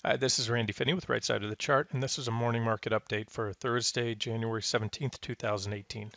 Hi, this is Randy Finney with Right Side of the Chart, and this is a morning market update for Thursday, January 17th, 2018.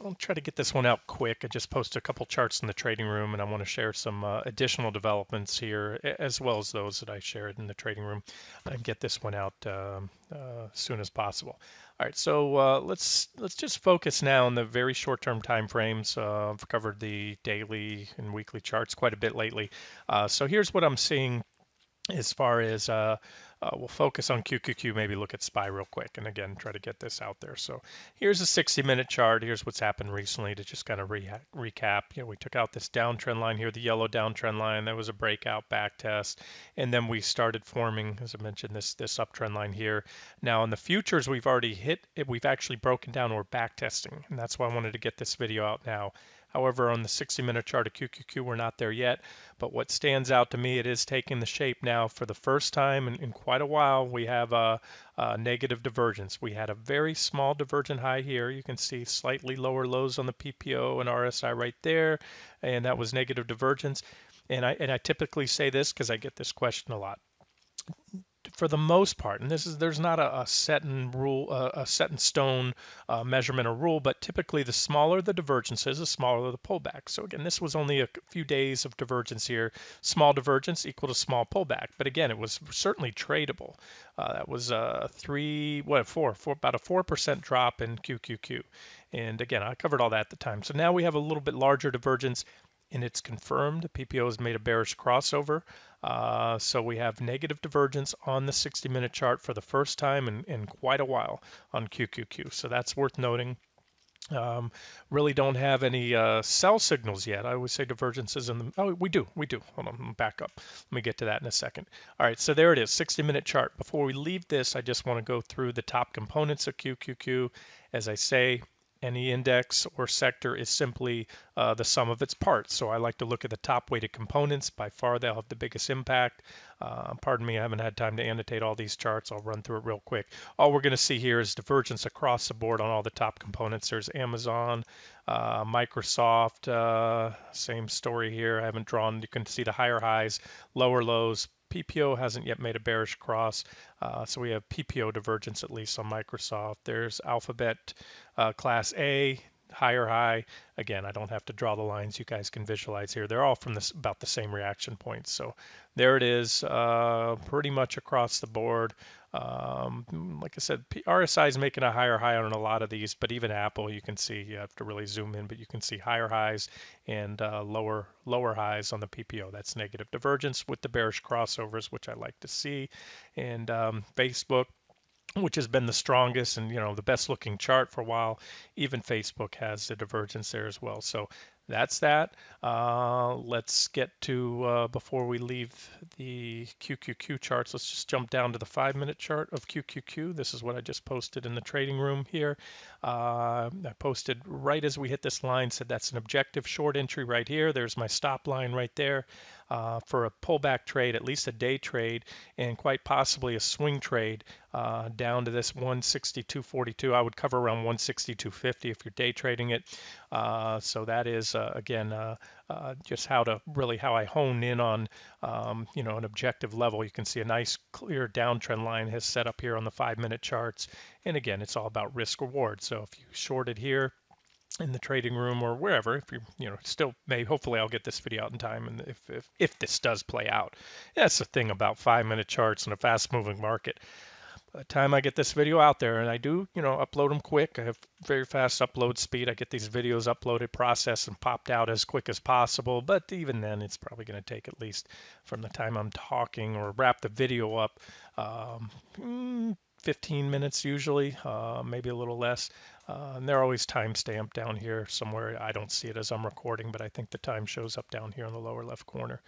I'll try to get this one out quick. I just posted a couple charts in the trading room, and I want to share some additional developments here, as well as those that I shared in the trading room, and get this one out as soon as possible. All right, so let's just focus now on the very short-term time frames. I've covered the daily and weekly charts quite a bit lately. So here's what I'm seeing as far as we'll focus on QQQ, maybe look at SPY real quick, and again, try to get this out there. So here's a 60-minute chart. Here's what's happened recently to just kind of recap. We took out this downtrend line here, the yellow downtrend line. That was a breakout back test, and then we started forming, as I mentioned, this uptrend line here. Now in the futures, we've already hit it. We've actually broken down. We're back testing, and that's why I wanted to get this video out now. However, on the 60-minute chart of QQQ, we're not there yet. But what stands out to me, it is taking the shape now for the first time in quite a while. We have a negative divergence. We had a very small divergent high here. You can see slightly lower lows on the PPO and RSI right there, and that was negative divergence. And I typically say this because I get this question a lot. For the most part, and there's not a set in rule, a set in stone measurement or rule, but typically the smaller the divergences, the smaller the pullback. So again, this was only a few days of divergence here. Small divergence equal to small pullback, but again, it was certainly tradable. That was about a 4% drop in QQQ, and again, I covered all that at the time. So now we have a little bit larger divergence, and it's confirmed. The PPO has made a bearish crossover. So we have negative divergence on the 60-minute chart for the first time in quite a while on QQQ. So that's worth noting. Really don't have any sell signals yet. I always say divergences in the, oh, we do. Hold on, back up. Let me get to that in a second. All right, so there it is, 60-minute chart. Before we leave this, I just want to go through the top components of QQQ. As I say, any index or sector is simply the sum of its parts. So I like to look at the top weighted components. By far, they'll have the biggest impact. Pardon me, I haven't had time to annotate all these charts. I'll run through it real quick. All we're going to see here is divergence across the board on all the top components. There's Amazon, Microsoft, same story here. I haven't drawn, you can see the higher highs, lower lows. PPO hasn't yet made a bearish cross, so we have PPO divergence at least on Microsoft. There's Alphabet Class A, higher high. Again, I don't have to draw the lines. You guys can visualize here. They're all from about the same reaction points. So there it is, pretty much across the board. Like I said, RSI is making a higher high on a lot of these, but even Apple, you can see, you have to really zoom in, but you can see higher highs and lower highs on the PPO. That's negative divergence with the bearish crossovers, which I like to see. And Facebook, which has been the strongest and the best looking chart for a while. Even Facebook has the divergence there as well. So that's that. Let's get to before we leave the QQQ charts. Let's just jump down to the 5-minute chart of QQQ. This is what I just posted in the trading room here. I posted right as we hit this line, said that's an objective short entry right here. There's my stop line right there. For a pullback trade, at least a day trade, and quite possibly a swing trade down to this 162.42. I would cover around 162.50 if you're day trading it. So that is again just how I hone in on an objective level. You can see a nice clear downtrend line has set up here on the 5-minute charts, and again, it's all about risk reward. So if you shorted here in the trading room or wherever, if you still may, hopefully I'll get this video out in time, and if this does play out. That's the thing about 5-minute charts in a fast moving market. By the time I get this video out there, and I do upload them quick, I have very fast upload speed. I get these videos uploaded, processed, and popped out as quick as possible, but even then it's probably going to take at least from the time I'm talking or wrap the video up 15 minutes usually, maybe a little less. And they're always time stamped down here somewhere. I don't see it as I'm recording, but I think the time shows up down here in the lower left corner.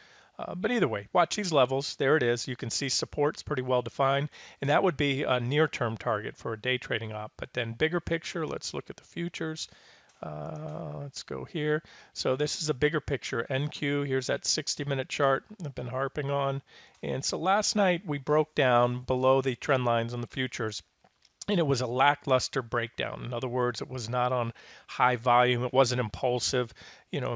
But either way, watch these levels. There it is. You can see support's pretty well defined, and that would be a near-term target for a day trading op. But then bigger picture, let's look at the futures. Let's go here. So this is a bigger picture. NQ, here's that 60-minute chart I've been harping on. And so last night we broke down below the trend lines on the futures. and it was a lackluster breakdown. In other words, it was not on high volume. It wasn't impulsive.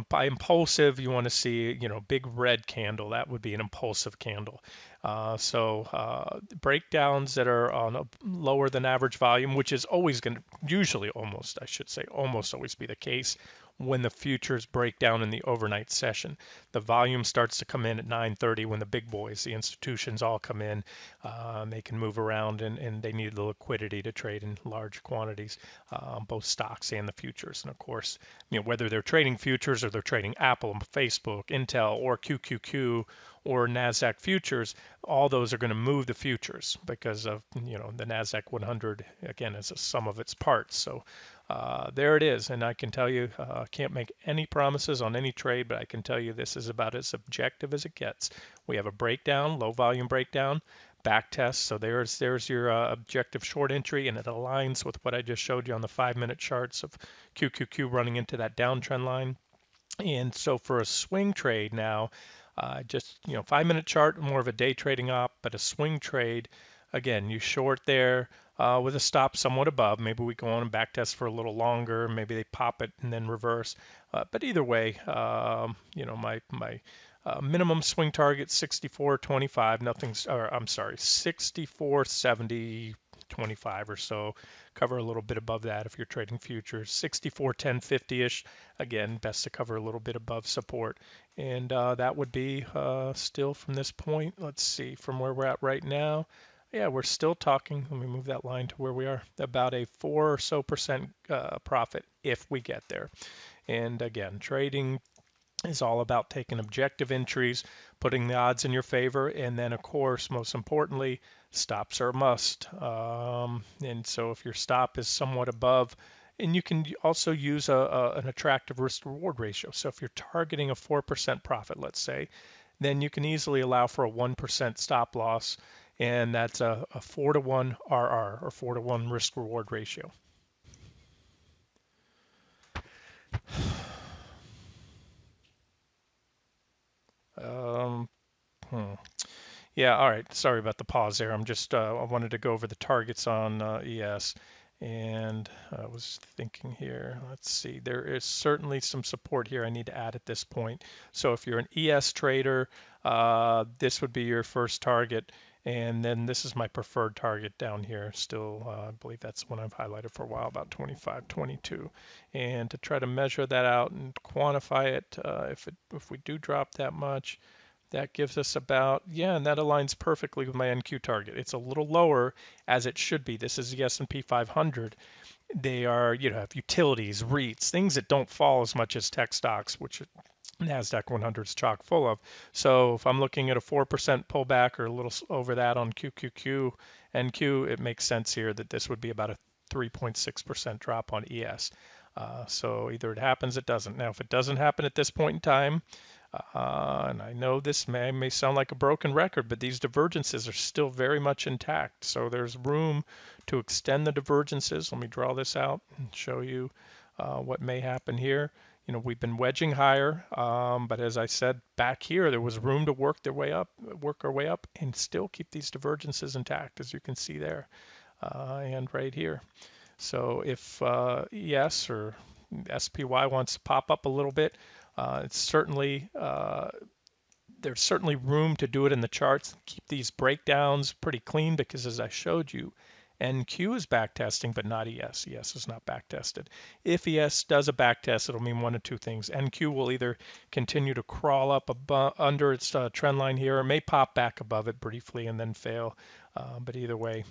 By impulsive, you want to see, big red candle. That would be an impulsive candle. Breakdowns that are on a lower than average volume, which is always going to, usually almost, I should say, almost always be the case when the futures break down in the overnight session. The volume starts to come in at 9:30 when the big boys, the institutions, all come in. They can move around, and they need the liquidity to trade in large quantities, both stocks and the futures. And of course, whether they're trading futures or they're trading Apple, Facebook, Intel, or QQQ or NASDAQ futures, all those are going to move the futures because of the NASDAQ 100 again is a sum of its parts. So there it is, and I can tell you, can't make any promises on any trade, but I can tell you this is about as objective as it gets. We have a breakdown, low volume breakdown, back test. So there's your objective short entry, and it aligns with what I just showed you on the 5-minute charts of QQQ running into that downtrend line. And so for a swing trade now, just 5-minute chart, more of a day trading op, but a swing trade, again, you short there with a stop somewhat above. Maybe we go on and back test for a little longer. Maybe they pop it and then reverse. But either way, my minimum swing target 64.25. Nothing's, or I'm sorry, 64.70. 25 or so, cover a little bit above that if you're trading futures. 64.10.50ish, again, best to cover a little bit above support, and that would be still from this point. Let's see, from where we're at right now, yeah, we're still talking. Let me move that line to where we are, about a 4 or so percent profit if we get there. And again, trading is all about taking objective entries, putting the odds in your favor, and then, of course, most importantly, stops are a must. And so if your stop is somewhat above, and you can also use an attractive risk-reward ratio. So if you're targeting a 4% profit, let's say, then you can easily allow for a 1% stop loss, and that's a 4-to-1 RR, or 4-to-1 risk-reward ratio. Um, hmm. Yeah, all right. Sorry about the pause there. I'm just, I wanted to go over the targets on ES, and I was thinking here, let's see, there is certainly some support here I need to add at this point. So if you're an ES trader, this would be your first target, and then this is my preferred target down here. Still, I believe that's one I've highlighted for a while, about 25.22. And to try to measure that out and quantify it, if we do drop that much, that gives us about, yeah, and that aligns perfectly with my NQ target. It's a little lower, as it should be. This is the S&P 500. They are, have utilities, REITs, things that don't fall as much as tech stocks, which NASDAQ 100 is chock full of. So if I'm looking at a 4% pullback or a little over that on QQQ, NQ, it makes sense here that this would be about a 3.6% drop on ES. So either it happens, it doesn't. Now, if it doesn't happen at this point in time, and I know this may sound like a broken record, but these divergences are still very much intact. So there's room to extend the divergences. Let me draw this out and show you what may happen here. We've been wedging higher, but as I said, back here, there was room to work our way up and still keep these divergences intact, as you can see there, and right here. So if ES or SPY wants to pop up a little bit, it's certainly there's certainly room to do it in the charts. Keep these breakdowns pretty clean because, as I showed you, NQ is backtesting, but not ES. ES is not backtested. If ES does a backtest, it'll mean one of two things. NQ will either continue to crawl up under its trend line here, or may pop back above it briefly and then fail. But either way,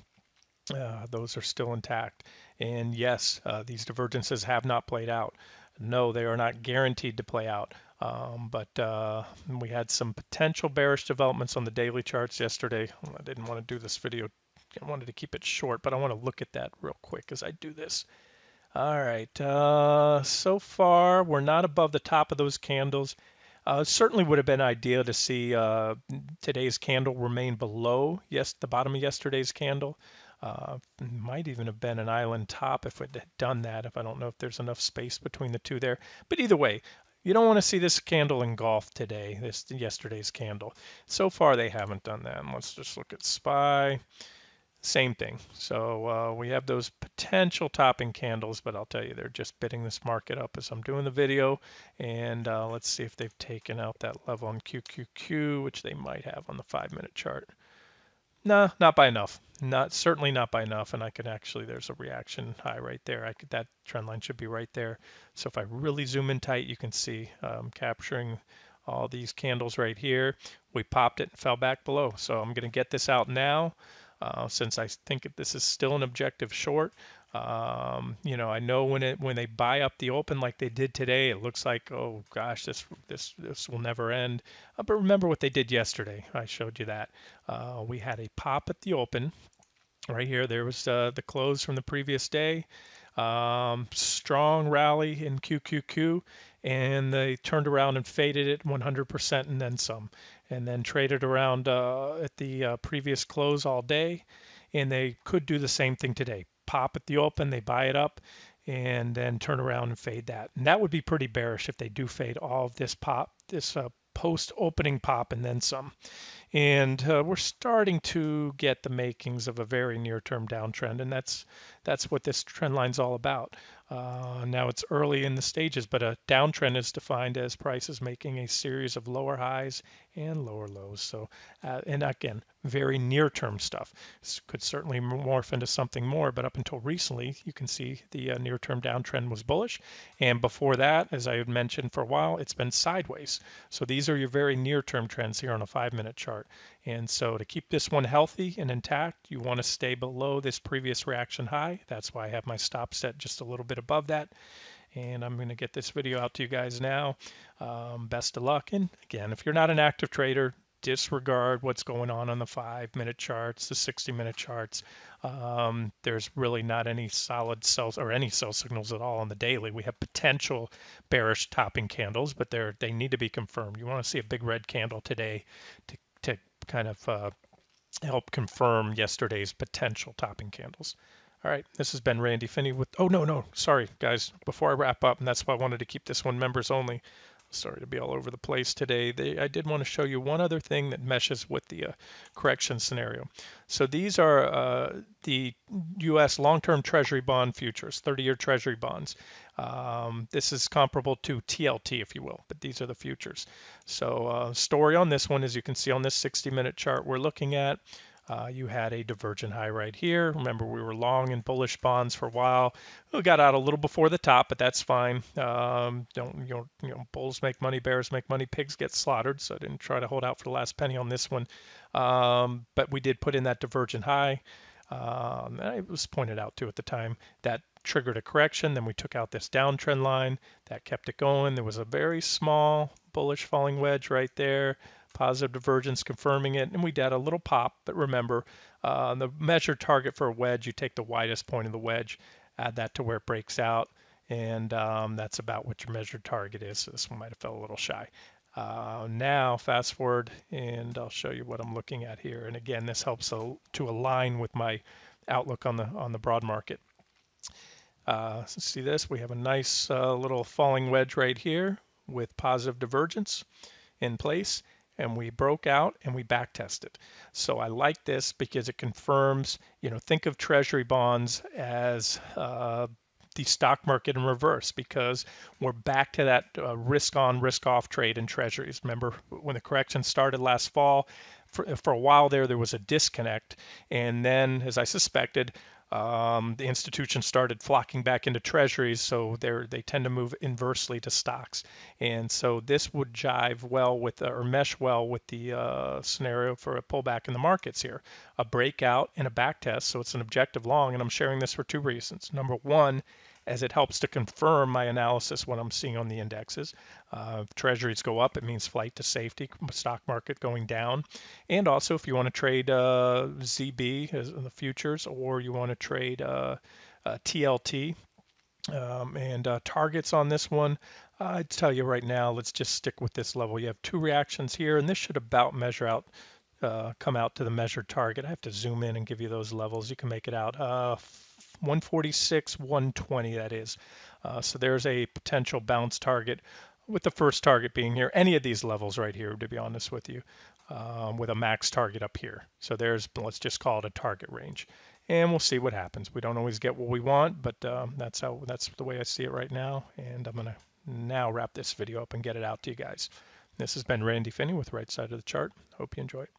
those are still intact. And yes, these divergences have not played out. No, they are not guaranteed to play out. But we had some potential bearish developments on the daily charts yesterday. I didn't want to do this video. I wanted to keep it short, but I want to look at that real quick as I do this. All right. So far, we're not above the top of those candles. Certainly would have been ideal to see today's candle remain below the bottom of yesterday's candle. Might even have been an island top if it had done that, if I don't know if there's enough space between the two there. But either way, you don't want to see this candle engulf today, yesterday's candle. So far, they haven't done that. And let's just look at SPY. same thing. So we have those potential topping candles, but I'll tell you, they're just bidding this market up as I'm doing the video. And let's see if they've taken out that level on QQQ, which they might have on the 5-minute chart. No, not by enough. Not certainly not by enough. And I could actually, there's a reaction high right there. That trend line should be right there. So if I really zoom in tight, you can see capturing all these candles right here. We popped it and fell back below. So I'm going to get this out now. Since I think this is still an objective short. I know when they buy up the open like they did today, it looks like, oh gosh, this will never end. But remember what they did yesterday. I showed you that. We had a pop at the open. Right here, there was the close from the previous day. Strong rally in QQQ, and they turned around and faded it 100% and then some, and then traded around at the previous close all day. And they could do the same thing today. Pop at the open, they buy it up, and then turn around and fade that. And that would be pretty bearish if they do fade all of this post-opening pop and then some. And we're starting to get the makings of a very near-term downtrend, and that's what this trend line's all about. Now it's early in the stages, but a downtrend is defined as prices making a series of lower highs and lower lows. So, and again, very near-term stuff. This could certainly morph into something more, but up until recently, you can see the near-term downtrend was bullish, and before that, as I had mentioned for a while, it's been sideways. So these are your very near-term trends here on a 5-minute chart. And so to keep this one healthy and intact, you want to stay below this previous reaction high. That's why I have my stop set just a little bit above that. And I'm going to get this video out to you guys now. Best of luck. And again, if you're not an active trader, disregard what's going on the 5-minute charts, the 60-minute charts. There's really not any solid sells or any sell signals at all on the daily. We have potential bearish topping candles, but they need to be confirmed. You want to see a big red candle today to kind of help confirm yesterday's potential topping candles. All right, this has been Randy Finney with, oh, no, sorry, guys, before I wrap up, and that's why I wanted to keep this one members only. Sorry to be all over the place today. I did want to show you one other thing that meshes with the correction scenario. So these are the US long-term Treasury bond futures, 30-year Treasury bonds. This is comparable to TLT, if you will, but these are the futures. So story on this one, as you can see on this 60-minute chart we're looking at, you had a divergent high right here. Remember, we were long and bullish bonds for a while. We got out a little before the top, but that's fine. Bulls make money, bears make money, pigs get slaughtered. So I didn't try to hold out for the last penny on this one. But we did put in that divergent high. It was pointed out too at the time that triggered a correction. Then we took out this downtrend line that kept it going. There was a very small bullish falling wedge right there. Positive divergence confirming it, and we did a little pop, but remember, the measured target for a wedge, you take the widest point of the wedge, add that to where it breaks out, and that's about what your measured target is. So this one might have fell a little shy. Now, fast forward, and I'll show you what I'm looking at here. And again, this helps to align with my outlook on the broad market. See this? We have a nice little falling wedge right here with positive divergence in place, and we broke out and we back tested. So I like this because it confirms, think of treasury bonds as the stock market in reverse, because we're back to that risk on, risk off trade in treasuries. Remember when the correction started last fall, for a while there was a disconnect, and then, as I suspected, the institutions started flocking back into treasuries, so they tend to move inversely to stocks. And so this would jive well with, or mesh well with the scenario for a pullback in the markets here. A breakout and a back test, so it's an objective long, and I'm sharing this for two reasons. Number one, as it helps to confirm my analysis what I'm seeing on the indexes. If treasuries go up, it means flight to safety, stock market going down. And also, if you want to trade ZB as in the futures, or you want to trade TLT and targets on this one, I'd tell you right now, let's just stick with this level. You have two reactions here, and this should about measure out, come out to the measured target. I have to zoom in and give you those levels. You can make it out. 146, 120, that is. So there's a potential bounce target, with the first target being here, any of these levels right here, to be honest with you. with a max target up here. So there's, let's just call it a target range, and we'll see what happens. We don't always get what we want, but that's the way I see it right now. And I'm gonna now wrap this video up and get it out to you guys. This has been Randy Finney with Right Side of the Chart. Hope you enjoy it.